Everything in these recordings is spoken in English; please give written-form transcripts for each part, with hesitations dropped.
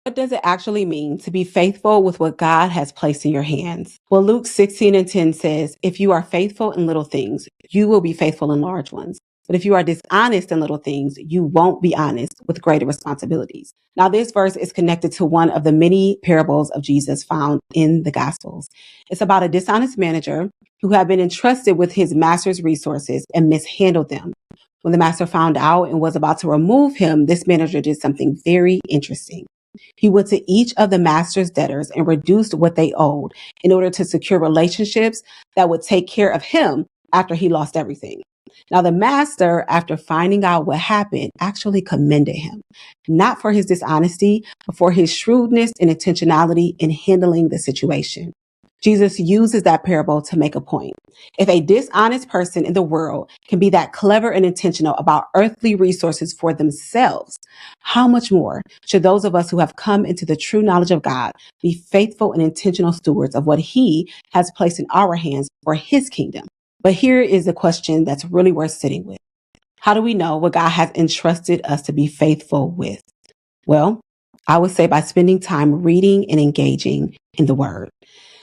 What does it actually mean to be faithful with what God has placed in your hands? Well, Luke 16:10 says, if you are faithful in little things, you will be faithful in large ones. But if you are dishonest in little things, you won't be honest with greater responsibilities. Now, this verse is connected to one of the many parables of Jesus found in the Gospels. It's about a dishonest manager who had been entrusted with his master's resources and mishandled them. When the master found out and was about to remove him, this manager did something very interesting. He went to each of the master's debtors and reduced what they owed in order to secure relationships that would take care of him after he lost everything. Now, the master, after finding out what happened, actually commended him, not for his dishonesty, but for his shrewdness and intentionality in handling the situation. Jesus uses that parable to make a point. If a dishonest person in the world can be that clever and intentional about earthly resources for themselves, how much more should those of us who have come into the true knowledge of God be faithful and intentional stewards of what He has placed in our hands for His kingdom? But here is the question that's really worth sitting with. How do we know what God has entrusted us to be faithful with? Well, I would say by spending time reading and engaging in the Word.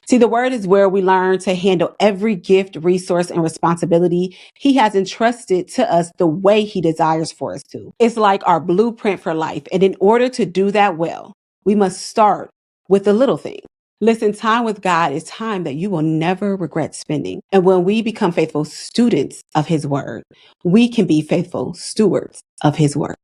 See, the Word is where we learn to handle every gift, resource, and responsibility He has entrusted to us the way He desires for us to. It's like our blueprint for life. And in order to do that well, we must start with the little thing. Listen, time with God is time that you will never regret spending. And when we become faithful students of His Word, we can be faithful stewards of His work.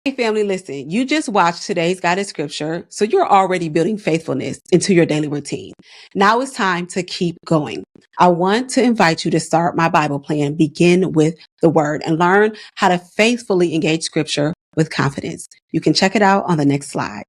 Hey family, listen, you just watched today's guided scripture, so you're already building faithfulness into your daily routine. Now it's time to keep going. I want to invite you to start my Bible plan, begin with the word, and learn how to faithfully engage scripture with confidence. You can check it out on the next slide.